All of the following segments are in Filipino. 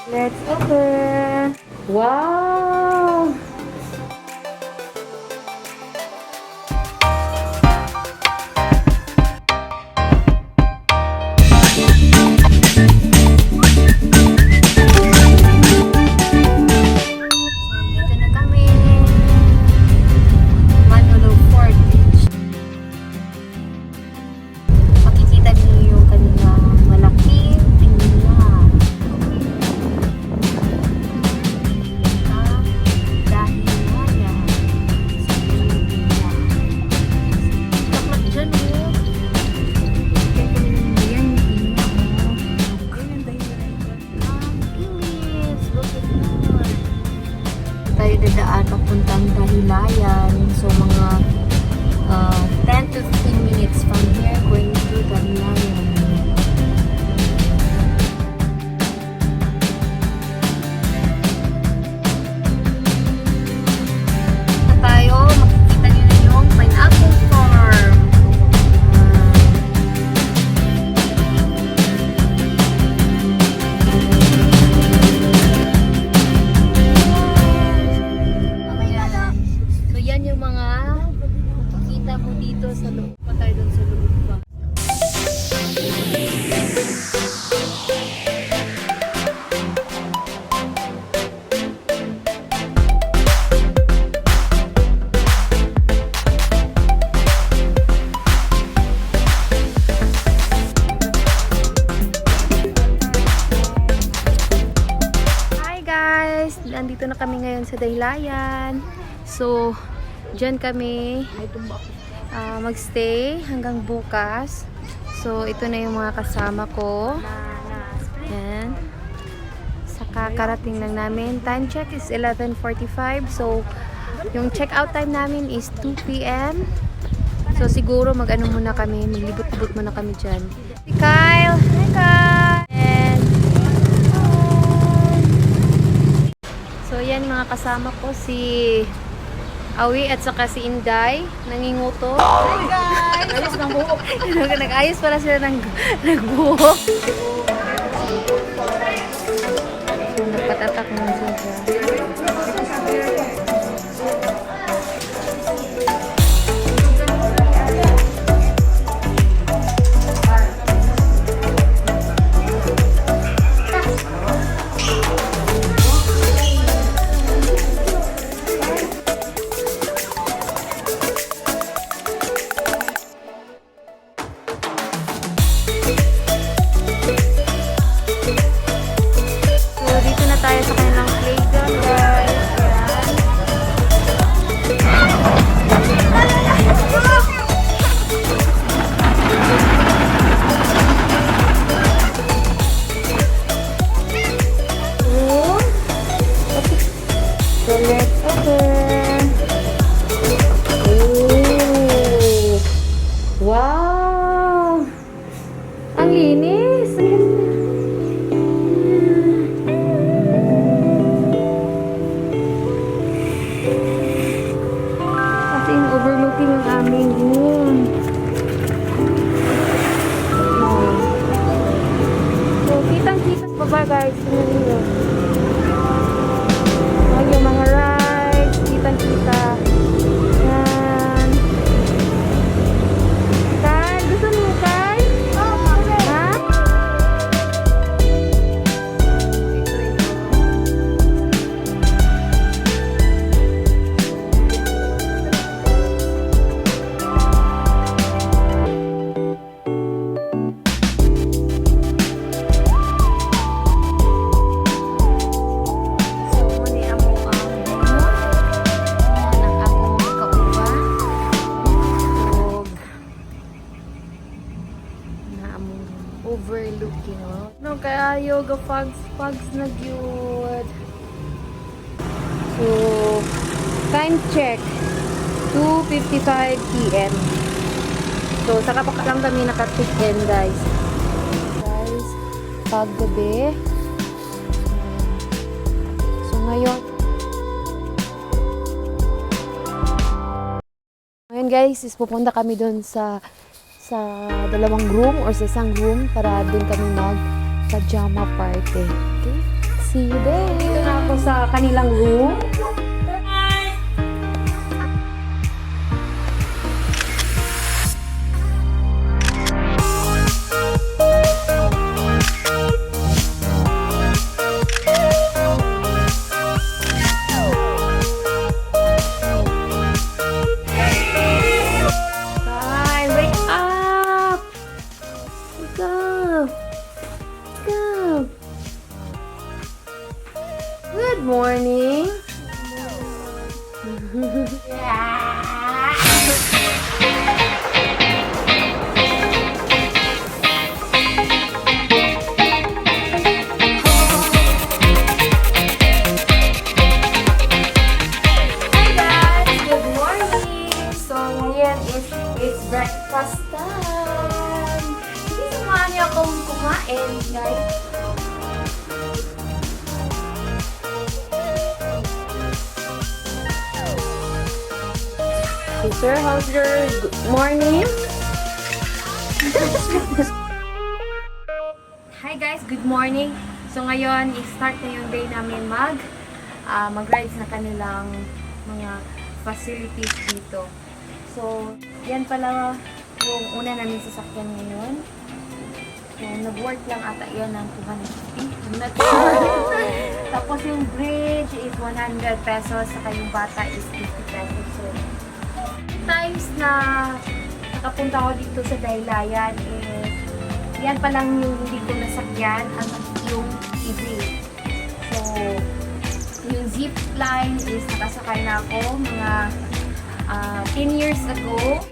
Let's open! Wow! Dito na kami. Manolofortich. Makikita niyo yung kanilang malaking tingnan. Dahilayan. Bakit dyan mo? Yan yung tingnan mo. Ayun ang Dahilayan. Inis! Bukidnon. Tayo dadaan papuntang Dahilayan. So mga 10 to 15 minutes from here going to Dahilayan. Tayo, makikita nyo na yung pineapple farm. So yan yung mga makikita mo dito sa loob. Pa tayo doon sa loob pa. Hi guys! Nandito na kami ngayon sa Dahilayan. So, dyan kami magstay hanggang bukas. So, ito na yung mga kasama ko. Yan. Saka karating lang namin. Time check is 11:45. So, yung check-out time namin is 2 p.m. So, siguro mag-ano muna kami. Maglibot-libot muna kami dyan. Si Kyle! Hi, Kyle! And, so, yan mga kasama ko. Si Awi at saka si Inday, nanginguto. Hi guys! Ayos ng buhok. Nag-ayos pala sila ng buhok. Nagpatatak naman sila. Tayo sa kanilang playground, guys. So, let's open. Oh. Wow! Ang linis! Overlooking ang aming room. So, kitang-kita sa baba, guys. Tingnan nyo. Yung mga rides. Kitang-kita. Yan. Kyle, gusto mo, Kyle? Ha? Overlooking, oh. No, kaya yoga fogs na gyud. So, time check 2:55 p.m. So, saka pa lang kami naka-check-in, guys. Guys, paggabi. So, ngayon guys, is pupunta kami doon sa dalawang room or sa isang room para doon kami mag pajama party. Okay? See you there. Dito na ako sa kanilang room. Good morning. Hi guys, good morning. So ngayon it's breakfast time. Hindi samahan niyo akong kumain, guys. Hey sir, how's your good morning? Hi guys, good morning. So ngayon, i-start na yung day namin mag-rides na kanilang mga facilities dito. So, yan pala yung una namin sasakyan ngayon. So, nag-work lang ata yan ng 250. I'm not sure. Tapos yung bridge is 100 pesos, saka yung bata is 50 pesos. So, times na nakapunta ko dito sa Dahilayan is yan pa lang yung hindi ko nasakyan at yung TV. So, yung zip line is nakasakay na ako mga 10 years ago.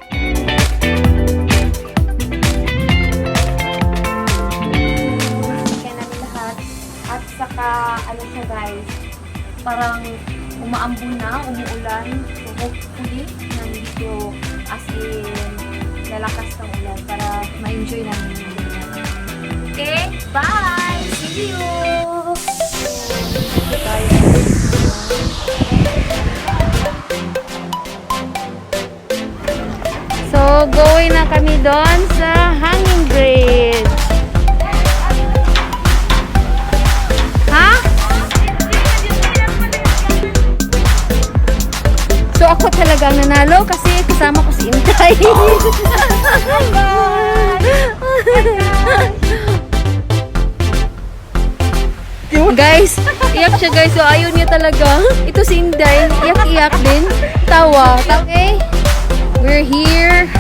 Nasakyan namin lahat. At saka, ano siya guys, parang umaambon na, umuulan. So, hopefully, nandito as in lalakas ng ulan para ma-enjoy namin yung ulan. Okay, bye! See you! So, going na kami doon sa hanging bridge. Ha? So, ako talaga ang nanalo kasi kasama ko si Intay. Guys, iyak siya guys. So, ayaw niya talaga. Ito si Inday. Iyak-iyak din. Tawa. Okay? We're here.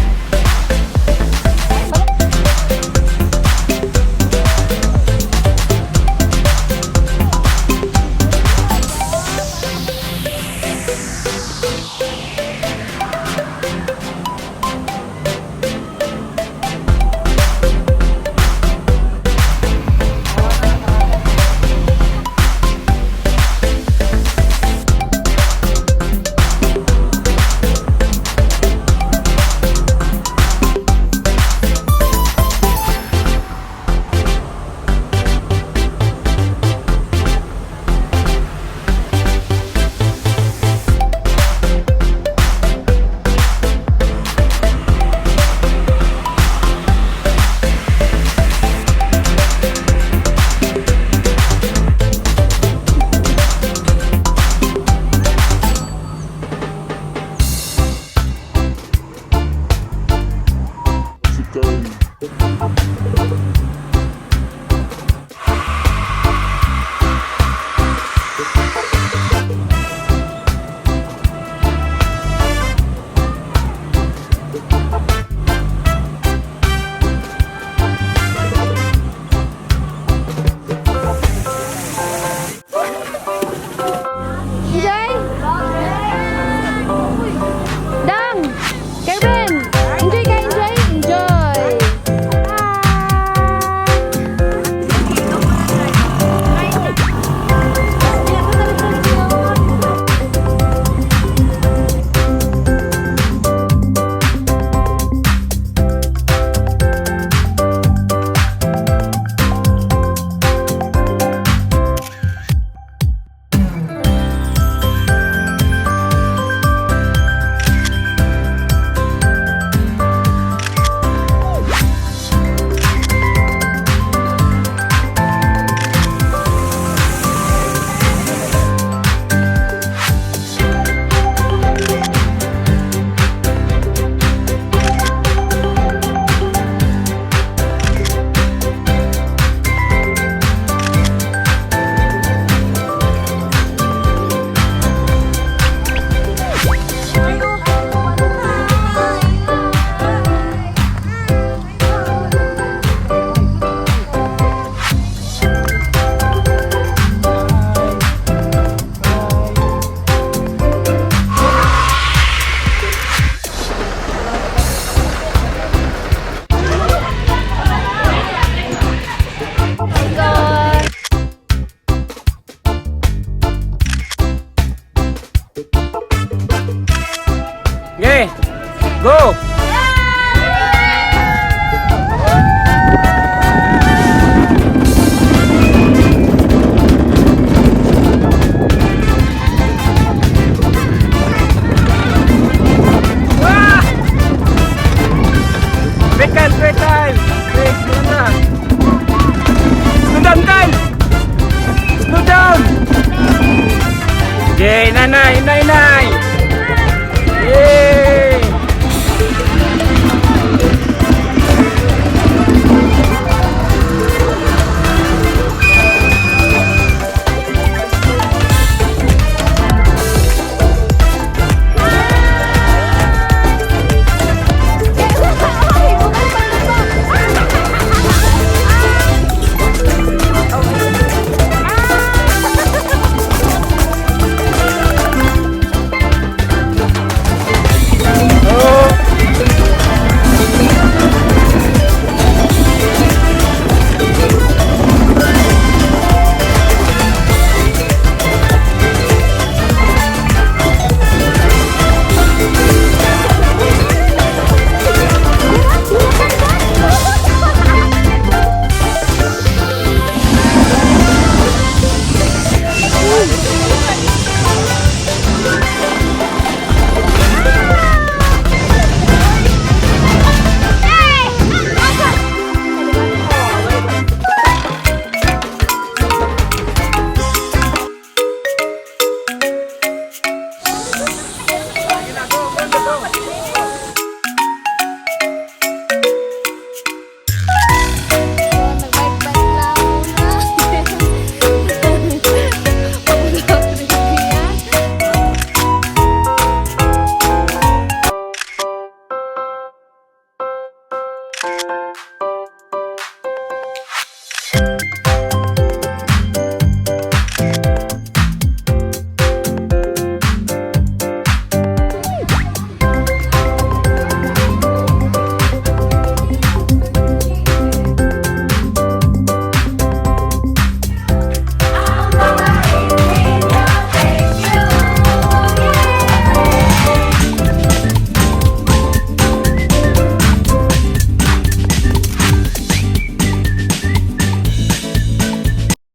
Go!